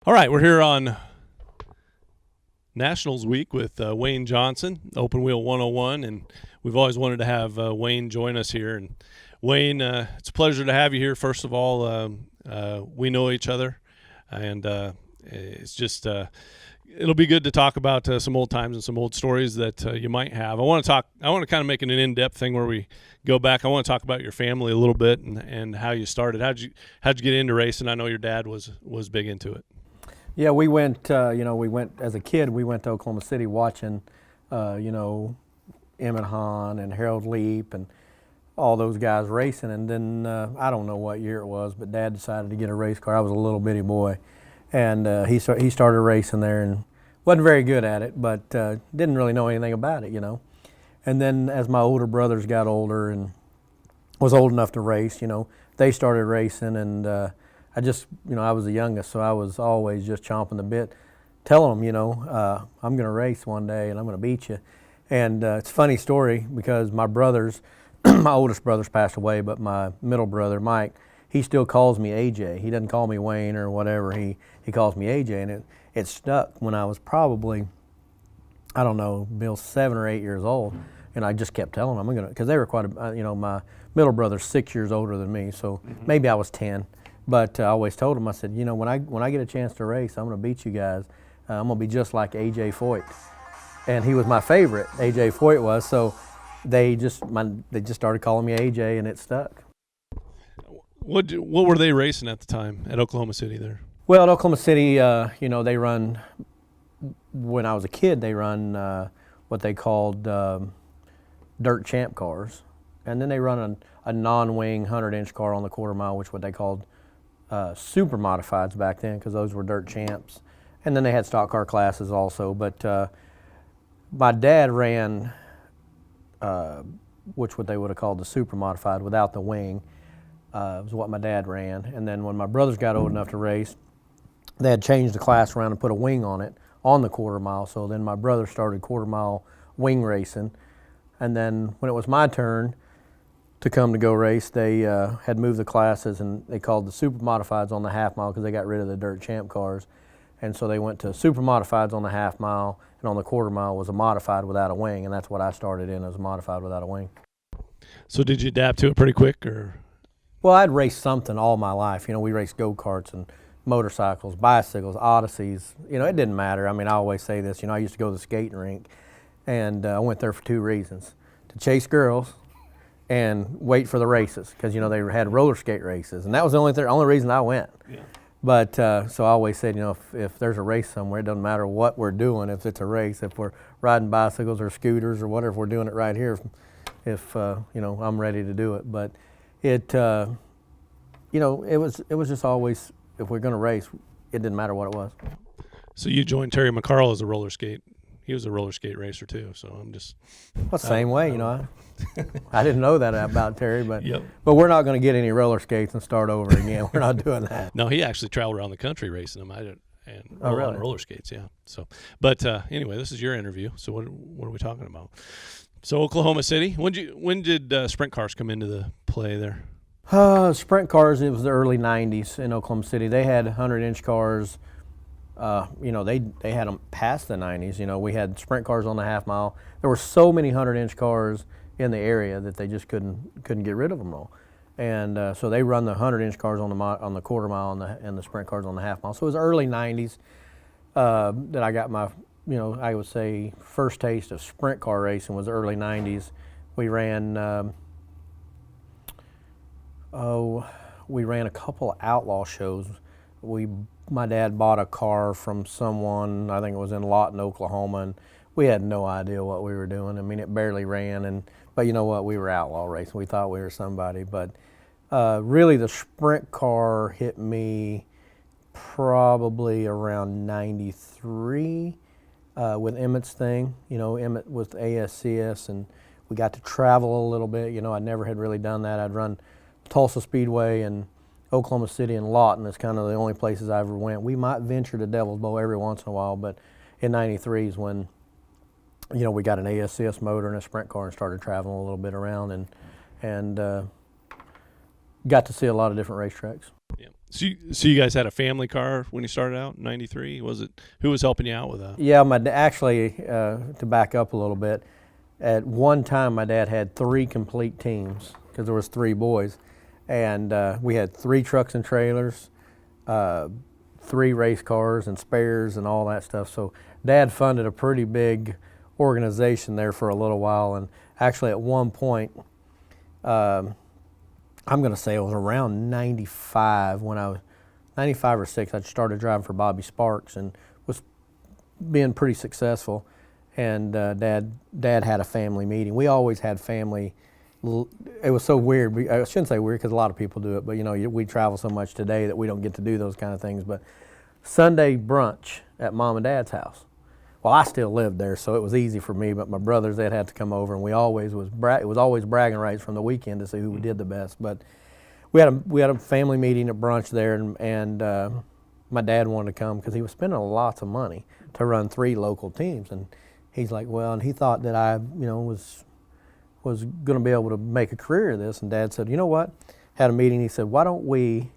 All right, we're here on Nationals Week with Wayne Johnson, Open Wheel 101, and we've always wanted to have Wayne join us here. And Wayne, it's a pleasure to have you here. First of all, we know each other, and it's just it'll be good to talk about some old times and some old stories that you might have. I want to kind of make it an in-depth thing where we go back. I want to talk about your family a little bit and how you started. How'd you get into racing? I know your dad was big into it. Yeah, we went, as a kid, we went to Oklahoma City watching, Emmett Hahn and Harold Leap and all those guys racing. And then I don't know what year it was, but Dad decided to get a race car. I was a little bitty boy. And he started racing there and wasn't very good at it, but didn't really know anything about it, And then as my older brothers got older and was old enough to race, they started racing, and I just, I was the youngest, so I was always just chomping the bit, telling them, I'm going to race one day and I'm going to beat you. And it's a funny story because my brothers, my oldest brothers passed away, but my middle brother, Mike, he still calls me AJ. He doesn't call me Wayne or whatever. He calls me AJ, and it stuck when I was probably, I don't know, Bill, 7 or 8 years old. And I just kept telling them, because they were quite my middle brother's 6 years older than me, so maybe I was 10. But I always told him, I said, when I get a chance to race, I'm going to beat you guys. I'm going to be just like A.J. Foyt. And he was my favorite, A.J. Foyt was. So they just started calling me A.J. and it stuck. What were they racing at the time at Oklahoma City there? Well, at Oklahoma City, they run, when I was a kid, they run what they called dirt champ cars. And then they run a non-wing 100-inch car on the quarter mile, which what they called super modifieds back then, because those were dirt champs. And then they had stock car classes also. But my dad ran, which what they would have called the super modified without the wing, was what my dad ran. And then when my brothers got old enough to race, they had changed the class around and put a wing on it on the quarter mile. So then my brother started quarter mile wing racing. And then when it was my turn to come to go race, they had moved the classes, and they called the super modifieds on the half mile because they got rid of the dirt champ cars. And so they went to super modifieds on the half mile, and on the quarter mile was a modified without a wing, and that's what I started in, as a modified without a wing. So did you adapt to it pretty quick, or? Well, I'd raced something all my life. We raced go-karts and motorcycles, bicycles, Odysseys. It didn't matter. I always say this, I used to go to the skating rink, and I went there for 2 reasons: to chase girls and wait for the races, because they had roller skate races, and that was the only reason I went. Yeah. But so I always said, if there's a race somewhere, it doesn't matter what we're doing. If it's a race, if we're riding bicycles or scooters or whatever, we're doing it right here. If I'm ready to do it. But it was just always, if we're going to race, it didn't matter what it was. So you joined Terry McCarl as a roller skate. He was a roller skate racer too, so I'm just... Well, same way, I didn't know that about Terry, but yep. But we're not going to get any roller skates and start over again. We're not doing that. No, he actually traveled around the country racing them. Oh, really? On roller skates, yeah. So, but anyway, this is your interview, so what are we talking about? So Oklahoma City, when did sprint cars come into the play there? Sprint cars, it was the early 90s in Oklahoma City. They had 100-inch cars. They had them past the 90s. We had sprint cars on the half mile. There were so many 100-inch cars in the area that they just couldn't get rid of them all. And so they run the 100-inch cars on the quarter mile and the sprint cars on the half mile. So it was early 90s that I got my, I would say first taste of sprint car racing was early 90s. We ran, we ran a couple of outlaw shows. My dad bought a car from someone, I think it was in Lawton, Oklahoma, and we had no idea what we were doing. It barely ran, but you know what, we were outlaw racing. We thought we were somebody, but really the sprint car hit me probably around 93 with Emmett's thing. Emmett with ASCS, and we got to travel a little bit. I never had really done that. I'd run Tulsa Speedway and Oklahoma City and Lawton is kind of the only places I ever went. We might venture to Devil's Bowl every once in a while, but in 93 is when, we got an ASCS motor and a sprint car and started traveling a little bit around and got to see a lot of different racetracks. Yeah. So you guys had a family car when you started out in '93? Was it who was helping you out with that? Yeah, actually, to back up a little bit, at one time my dad had 3 complete teams because there was 3 boys, and we had 3 trucks and trailers, 3 race cars and spares and all that stuff. So Dad funded a pretty big organization there for a little while, and actually at one point, I'm going to say it was around 95 when I was 95 or 6. I started driving for Bobby Sparks and was being pretty successful. And Dad had a family meeting. We always had family. It was so weird. I shouldn't say weird because a lot of people do it, but you know, we travel so much today that we don't get to do those kind of things. But Sunday brunch at Mom and Dad's house. Well, I still lived there, so it was easy for me. But my brothers, they'd have to come over, and it was always bragging rights from the weekend to see who did the best. But we had a family meeting at brunch there, and my dad wanted to come because he was spending lots of money to run 3 local teams, and he's like, well, and he thought that I, was going to be able to make a career of this. And Dad said, you know what? Had a meeting. He said, why don't we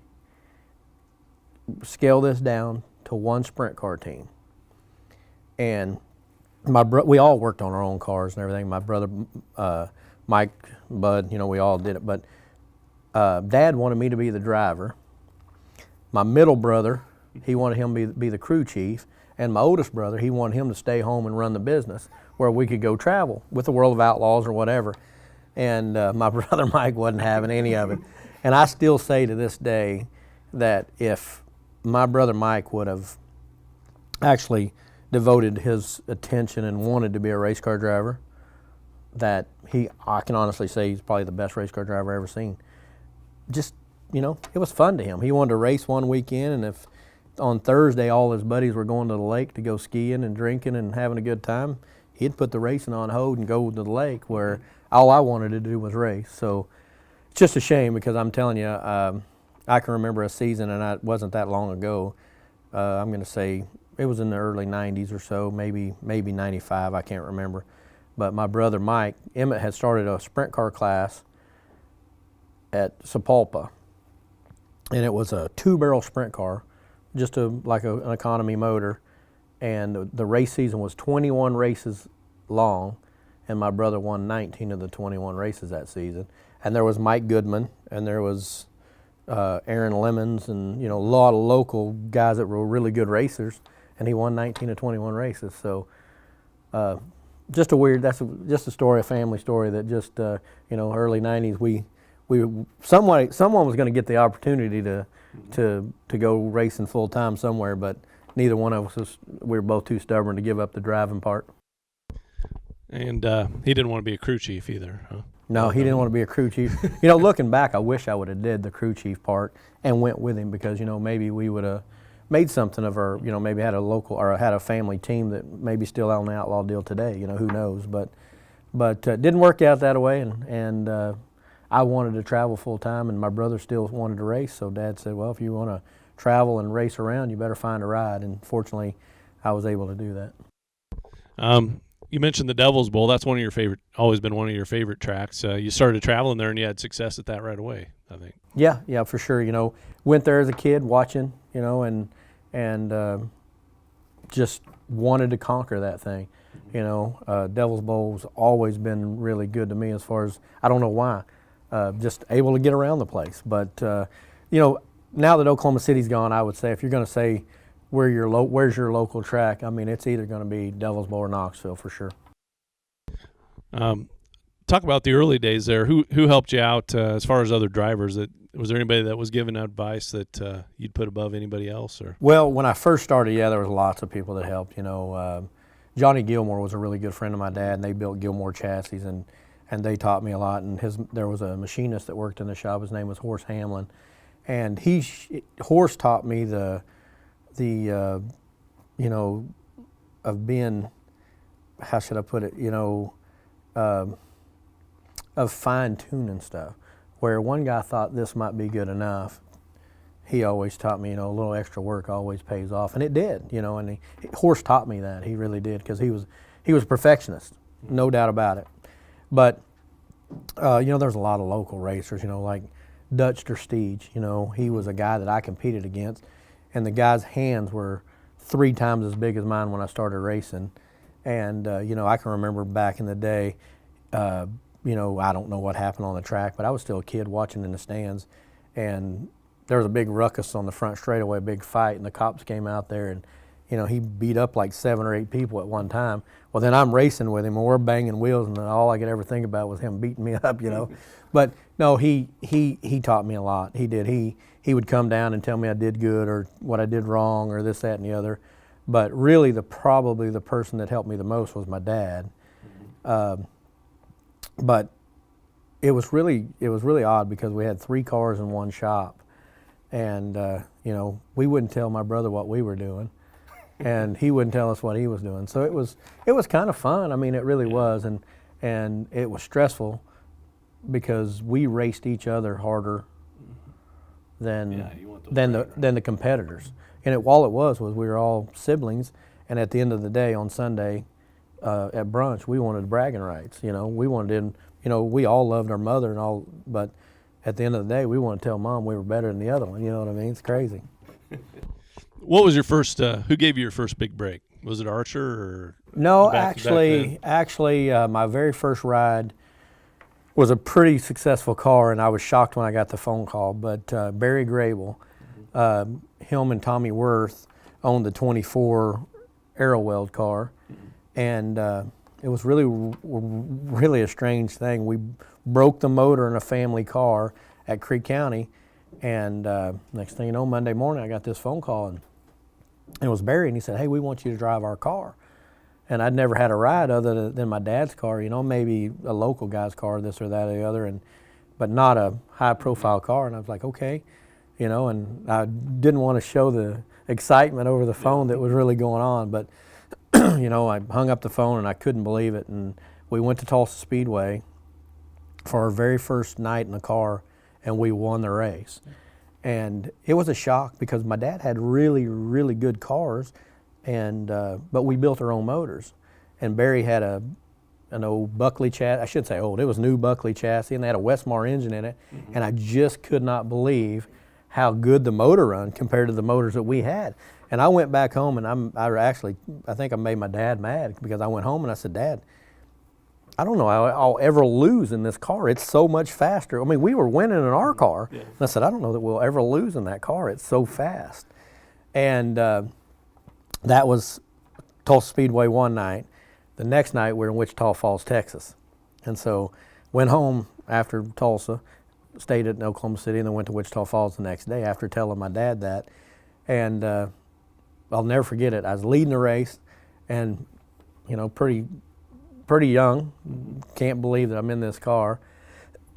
scale this down to 1 sprint car team? And we all worked on our own cars and everything. My brother, Mike, Bud, we all did it. But Dad wanted me to be the driver. My middle brother, he wanted him to be the crew chief. And my oldest brother, he wanted him to stay home and run the business where we could go travel with the World of Outlaws or whatever. And my brother Mike wasn't having any of it. And I still say to this day that if my brother Mike would have actually devoted his attention and wanted to be a race car driver, that I can honestly say he's probably the best race car driver I've ever seen. Just, it was fun to him. He wanted to race one weekend, and if on Thursday all his buddies were going to the lake to go skiing and drinking and having a good time, he'd put the racing on hold and go to the lake, where all I wanted to do was race. So it's just a shame, because I'm telling you, I can remember a season, and it wasn't that long ago. I'm going to say it was in the early 90s or so, maybe 95, I can't remember. But my brother Mike, Emmett, had started a sprint car class at Sapulpa, and it was a 2-barrel sprint car, just like an economy motor, and the race season was 21 races long, and my brother won 19 of the 21 races that season. And there was Mike Goodman, and there was Aaron Lemons, and a lot of local guys that were really good racers, and he won 19 of 21 races. So just just a story, a family story that just early 90s someone was going to get the opportunity to go racing full time somewhere, but neither one of us we were both too stubborn to give up the driving part. And he didn't want to be a crew chief either, huh? No, he didn't want to be a crew chief. Looking back, I wish I would have did the crew chief part and went with him, because maybe we would have made something of our, maybe had a local or had a family team that maybe still out on the outlaw deal today. Who knows? But didn't work out that way, and I wanted to travel full time, and my brother still wanted to race. So Dad said, well, if you want to travel and race around, you better find a ride. And fortunately, I was able to do that. You mentioned the Devil's Bowl. That's always been one of your favorite tracks. You started traveling there, and you had success at that right away, I think. Yeah, for sure. Went there as a kid watching, and just wanted to conquer that thing. Devil's Bowl's always been really good to me, as far as, I don't know why, just able to get around the place. But, now that Oklahoma City's gone, I would say, if you're going to say where's your local track, I mean, it's either going to be Devil's Bowl or Knoxville for sure. Talk about the early days there. Who helped you out as far as other drivers? Was there anybody that was giving advice that you'd put above anybody else? Or? Well, when I first started, there was lots of people that helped. Johnny Gilmore was a really good friend of my dad, and they built Gilmore chassis, and they taught me a lot. And there was a machinist that worked in the shop. His name was Horace Hamlin, and Horace taught me the of being, how should I put it, of fine-tuning stuff. Where one guy thought this might be good enough, he always taught me, a little extra work always pays off, and it did, and Horace taught me that. He really did, because he was a perfectionist, no doubt about it. But there's a lot of local racers, like Dutch Steege. You know, he was a guy that I competed against, and the guy's hands were 3 times as big as mine when I started racing. And you know, I can remember back in the day, you know, I don't know what happened on the track, but I was still a kid watching in the stands, and there was a big ruckus on the front straightaway, a big fight, and the cops came out there, and you know, he beat up like 7 or 8 people at one time. Well, then I'm racing with him, and we're banging wheels, and all I could ever think about was him beating me up, you know. But no, he taught me a lot. He did. He would come down and tell me I did good or what I did wrong or this, that, and the other. But really, probably the person that helped me the most was my dad. But it was really odd because we had 3 cars in one shop, and you know, we wouldn't tell my brother what we were doing, and he wouldn't tell us what he was doing. So it was kind of fun. I mean, it really was, and it was stressful because we raced each other harder than the competitors. And all it was we were all siblings, and at the end of the day on Sunday at brunch, we wanted bragging rights. You know, we wanted, you know, we all loved our mother and all, but at the end of the day, we want to tell Mom we were better than the other one. You know what I mean? It's crazy. What was your first? Who gave you your first big break? Was it Archer or? No, actually, my very first ride was a pretty successful car, and I was shocked when I got the phone call. But Barry Grable, him and Tommy Worth owned the 24 Arrow Weld car, and it was really a strange thing. We broke the motor in a family car at Creek County, and next thing you know, Monday morning I got this phone call, and it was Barry, and he said, "Hey, we want you to drive our car." And I'd never had a ride other than my dad's car, you know, maybe a local guy's car, this or that or the other, but not a high-profile car. And I was like, okay, you know, and I didn't want to show the excitement over the phone that was really going on. But, you know, I hung up the phone, and I couldn't believe it. And we went to Tulsa Speedway for our very first night in the car, and we won the race. And it was a shock because my dad had really, really good cars, and but we built our own motors. And Barry had an old Buckley chassis. I should say old. It was new Buckley chassis, and they had a Westmar engine in it. Mm-hmm. And I just could not believe how good the motor run compared to the motors that we had. And I went back home, and I think I made my dad mad because I went home and I said, "Dad, I don't know how I'll ever lose in this car. It's so much faster." I mean, we were winning in our car. Yeah. And I said, "I don't know that we'll ever lose in that car. It's so fast." And that was Tulsa Speedway one night. The next night, we were in Wichita Falls, Texas. And so went home after Tulsa, stayed in Oklahoma City, and then went to Wichita Falls the next day after telling my dad that. And I'll never forget it. I was leading the race, and, you know, pretty young, can't believe that I'm in this car,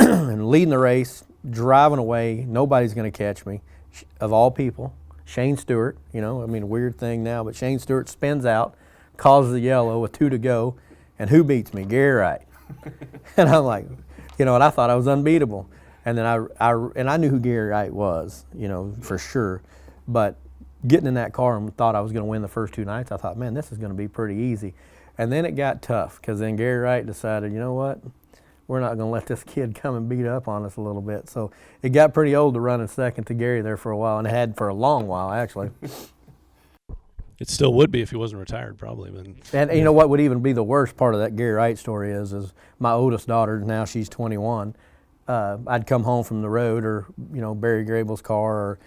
and leading the race, driving away, nobody's going to catch me. Of all people, Shane Stewart, you know, I mean, a weird thing now, but Shane Stewart spins out, causes the yellow with 2 to go, and who beats me? Gary Wright. And I'm like, you know, and I thought I was unbeatable. And then I knew who Gary Wright was, you know, for sure. But getting in that car and thought I was going to win the first 2 nights, I thought, man, this is going to be pretty easy. And then it got tough because then Gary Wright decided, you know what, we're not going to let this kid come and beat up on us a little bit. So it got pretty old to run in second to Gary there for a while, and it had for a long while, actually. It still would be if he wasn't retired, probably. But. And you know what would even be the worst part of that Gary Wright story is my oldest daughter, now she's 21, I'd come home from the road, or, you know, Barry Grable's car or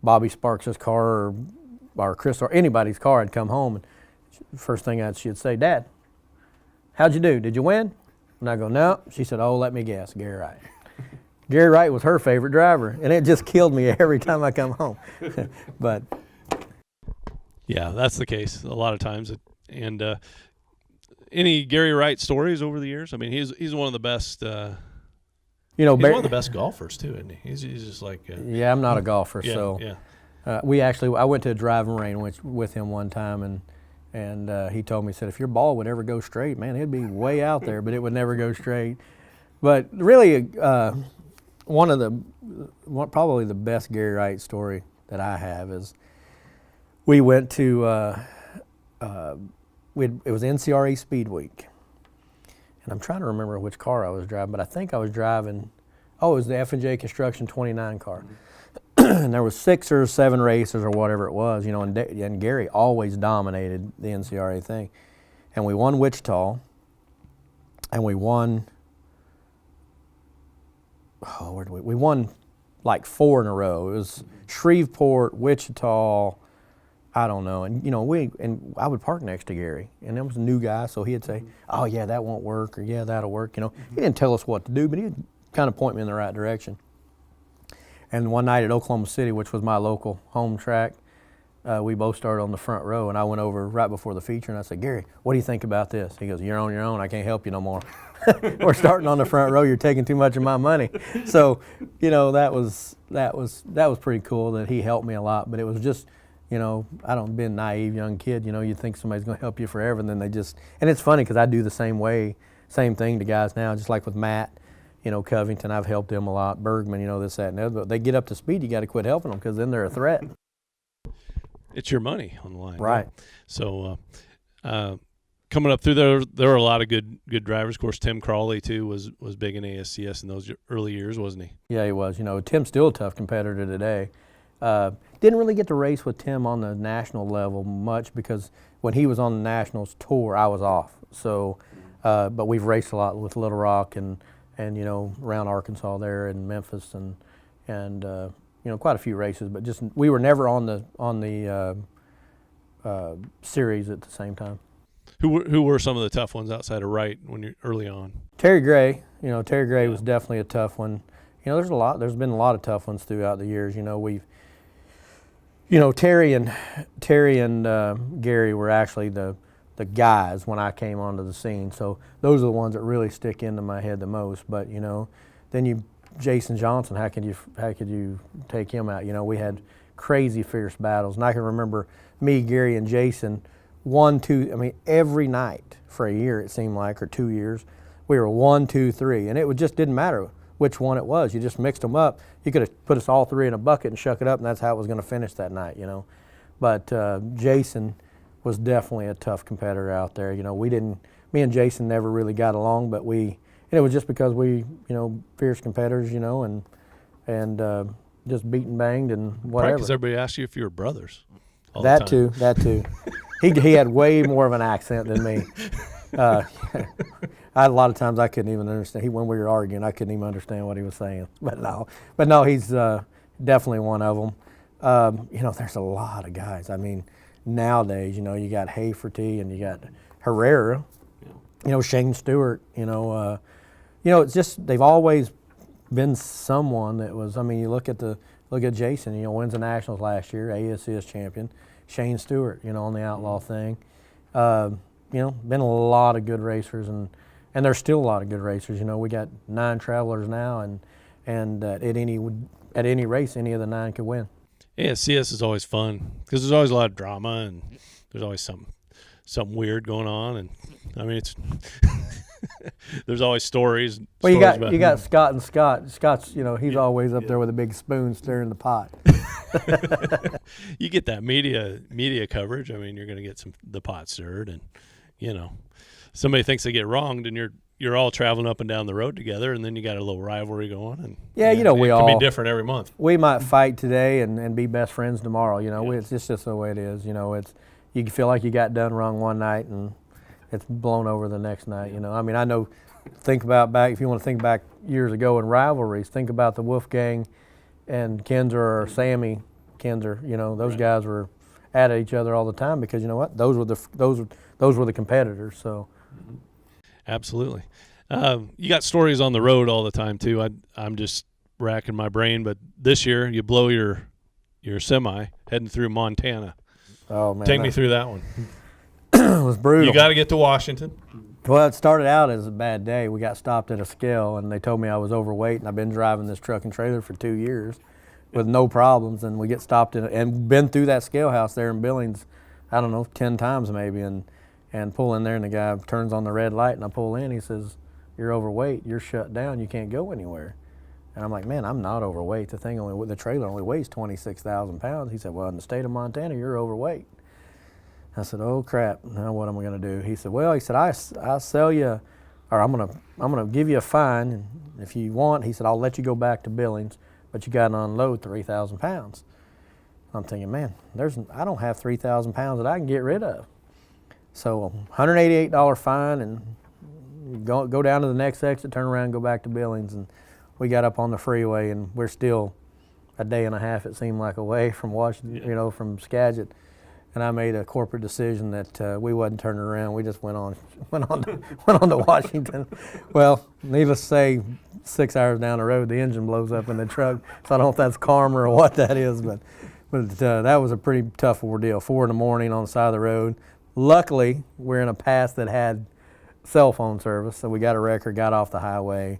Bobby Sparks' car or Chris or anybody's car, I'd come home, and first thing she'd say, "Dad, how'd you do? Did you win?" And I go, "No." She said, "Oh, let me guess, Gary Wright." Gary Wright was her favorite driver, and it just killed me every time I come home. But yeah, that's the case a lot of times. And any Gary Wright stories over the years? I mean, he's one of the best. You know, he's one of the best golfers too, isn't he? He's just like. Yeah, I'm not a golfer, yeah, so. Yeah. I went to a driving range with him one time, and he told me, he said, if your ball would ever go straight, man, it'd be way out there, but it would never go straight. But really, probably the best Gary Wright story that I have is we went to, it was NCRA Speed Week, and I'm trying to remember which car I was driving, but I think I was driving Oh, it was the F&J Construction 29 car. And there was 6 or 7 races or whatever it was, you know, and Gary always dominated the NCRA thing. And we won Wichita, and we won, we won like 4 in a row. It was Shreveport, Wichita, I don't know. And, you know, I would park next to Gary, and it was a new guy, so he'd say, oh, yeah, that won't work, or yeah, that'll work, you know. He didn't tell us what to do, but he'd kind of point me in the right direction. And one night at Oklahoma City, which was my local home track, we both started on the front row, and I went over right before the feature, and I said, Gary, what do you think about this? He goes, you're on your own. I can't help you no more. We're starting on the front row. You're taking too much of my money. So, you know, that was pretty cool that he helped me a lot. But it was just, you know, I don't be a naive young kid. You know, you think somebody's going to help you forever, and then they just. And it's funny because I do the same thing to guys now, just like with Matt. You know, Covington, I've helped him a lot. Bergman, you know, this, that, and the other. But they get up to speed, you got to quit helping them because then they're a threat. It's your money on the line. Right. Yeah. So coming up through there were a lot of good drivers. Of course, Tim Crawley, too, was big in ASCS in those early years, wasn't he? Yeah, he was. You know, Tim's still a tough competitor today. Didn't really get to race with Tim on the national level much because when he was on the Nationals tour, I was off. So, but we've raced a lot with Little Rock and you know, around Arkansas there and Memphis and you know, quite a few races, but just we were never on the series at the same time. Who were some of the tough ones outside of Wright when you're early on? Terry Gray, you know, Terry Gray was definitely a tough one. You know, there's been a lot of tough ones throughout the years. You know, Terry and Gary were actually the guys when I came onto the scene. So those are the ones that really stick into my head the most. But you know, then Jason Johnson, how could you take him out? You know, we had crazy fierce battles, and I can remember me, Gary, and Jason, every night for a year it seemed like, or 2 years, we were 1, 2, 3, and it just didn't matter which one it was. You just mixed them up. You could have put us all 3 in a bucket and shuck it up, and that's how it was going to finish that night. You know, but Jason was definitely a tough competitor out there. You know, me and Jason never really got along, but it was just because we, you know, fierce competitors, you know, and just beat and banged and whatever. Because everybody asked you if you were brothers. That too. He had way more of an accent than me. A lot of times I couldn't even understand. When we were arguing, I couldn't even understand what he was saying. But no, he's definitely one of them. You know, there's a lot of guys. I mean, nowadays, you know, you got Haferty and you got Herrera. You know, Shane Stewart. You know, it's just they've always been someone that was. I mean, you look at Jason. You know, wins the Nationals last year, ASCS champion. Shane Stewart. You know, on the outlaw thing. You know, been a lot of good racers, and there's still a lot of good racers. You know, we got 9 travelers now, and at any race, any of the 9 could win. ASCS is always fun because there's always a lot of drama, and there's always something weird going on, and I mean it's there's always stories. Well, you got Scott and Scott. Scott's, you know, he's always up there with a big spoon stirring the pot. You get that media coverage. I mean, you're going to get the pot stirred, and you know, somebody thinks they get wronged, and you're all traveling up and down the road together, and then you got a little rivalry going. And yeah, you know, it can be different every month. We might fight today and be best friends tomorrow. You know, it's just the way it is. You know, you feel like you got done wrong one night and it's blown over the next night. You know, I mean, I know. Think about back, if you want to think back years ago in rivalries. Think about the Wolfgang and Kinzer or Sammy Kinzer. You know, those guys were at each other all the time because you know what? Those were the competitors. So. Absolutely. You got stories on the road all the time too. I'm just racking my brain, but this year you blow your semi heading through Montana. Oh man, take me through that one. It was brutal. You got to get to Washington. Well, it started out as a bad day. We got stopped at a scale, and they told me I was overweight, and I've been driving this truck and trailer for 2 years with no problems, and we get stopped and been through that scale house there in Billings, I don't know, 10 times maybe, and pull in there, and the guy turns on the red light, and I pull in. He says, "You're overweight. You're shut down. You can't go anywhere." And I'm like, "Man, I'm not overweight. The trailer only weighs 26,000 pounds." He said, "Well, in the state of Montana, you're overweight." I said, "Oh crap! Now what am I going to do?" He said, "Well," he said, "I sell you or I'm gonna give you a fine, and if you want, he said, I'll let you go back to Billings, but you got to unload 3,000 pounds. I'm thinking, man, I don't have 3,000 pounds that I can get rid of. So $188 fine, and go down to the next exit, turn around, go back to Billings, and we got up on the freeway, and we're still a day and a half, it seemed like, away from Washington, from Skagit. And I made a corporate decision that we wasn't turning around. We just went on to Washington. Well, needless to say, 6 hours down the road, the engine blows up in the truck. So I don't know if that's karma or what that is, but that was a pretty tough ordeal. 4 in the morning on the side of the road. Luckily, we're in a pass that had cell phone service, so we got a record, got off the highway.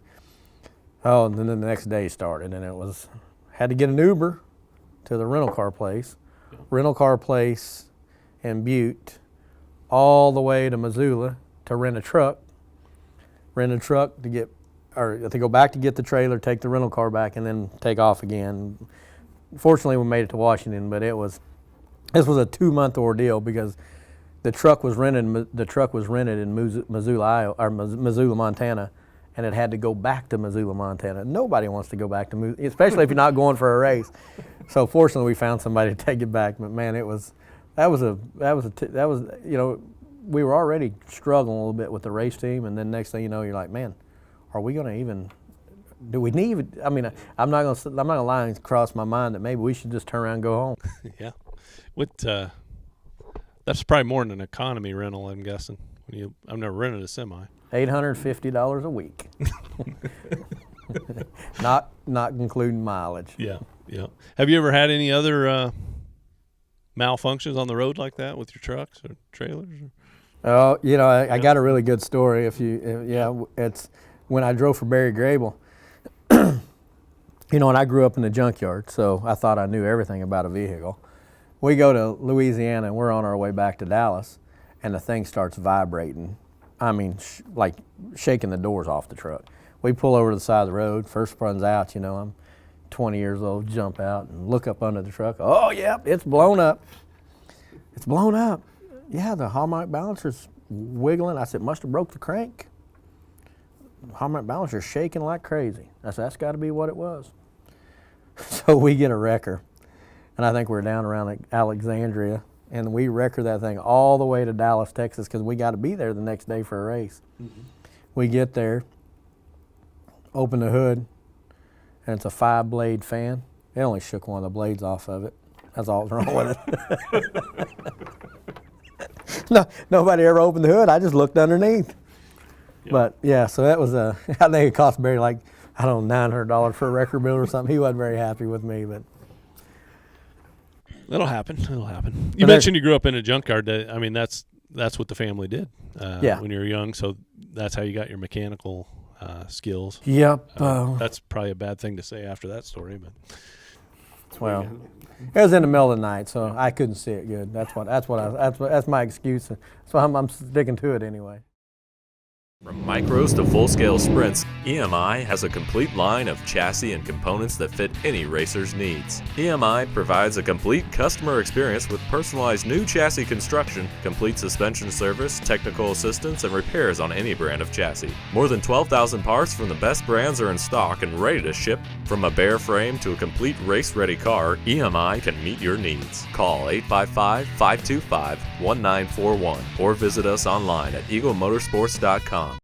Oh, and then the next day started, and had to get an Uber to the rental car place. Rental car place in Butte, all the way to Missoula to rent a truck to go back to get the trailer, take the rental car back, and then take off again. Fortunately, we made it to Washington, but this was a 2-month ordeal because the truck was rented in Missoula, Montana, and it had to go back to Missoula, Montana. Nobody wants to go back to Missoula, especially if you're not going for a race. So fortunately, we found somebody to take it back. But man, we were already struggling a little bit with the race team, and then next thing you know, you're like, man, are we going to even? Do we need? I mean, I'm not gonna lie and cross my mind that maybe we should just turn around and go home. Yeah, that's probably more than an economy rental, I'm guessing. I've never rented a semi. $850 a week, not including mileage. Yeah. Have you ever had any other malfunctions on the road like that with your trucks or trailers? Oh, I got a really good story. It's when I drove for Barry Grable. And I grew up in the junkyard, so I thought I knew everything about a vehicle. We go to Louisiana, and we're on our way back to Dallas, and the thing starts vibrating. I mean, like shaking the doors off the truck. We pull over to the side of the road. First runs out, I'm 20 years old, jump out and look up under the truck. Oh, yeah, it's blown up. It's blown up. Yeah, the harmonic balancer's wiggling. I said, must have broke the crank. Harmonic balancer's shaking like crazy. I said, that's got to be what it was. So we get a wrecker, and I think we're down around Alexandria, and we wrecker that thing all the way to Dallas, Texas, because we got to be there the next day for a race. Mm-hmm. We get there, open the hood, and it's a 5-blade fan. It only shook one of the blades off of it. That's all that's wrong with it. No, nobody ever opened the hood. I just looked underneath. Yep. But yeah, so that was I think it cost Barry $900 for a record bill or something. He wasn't very happy with me, but that'll happen. You mentioned you grew up in a junkyard. I mean, that's what the family did when you were young. So that's how you got your mechanical skills. Yep. That's probably a bad thing to say after that story, but well, it was in the middle of the night, so I couldn't see it good. That's my excuse. So I'm sticking to it anyway. From micros to full-scale sprints, EMI has a complete line of chassis and components that fit any racer's needs. EMI provides a complete customer experience with personalized new chassis construction, complete suspension service, technical assistance, and repairs on any brand of chassis. More than 12,000 parts from the best brands are in stock and ready to ship. From a bare frame to a complete race-ready car, EMI can meet your needs. Call 855-525-1941 or visit us online at eaglemotorsports.com.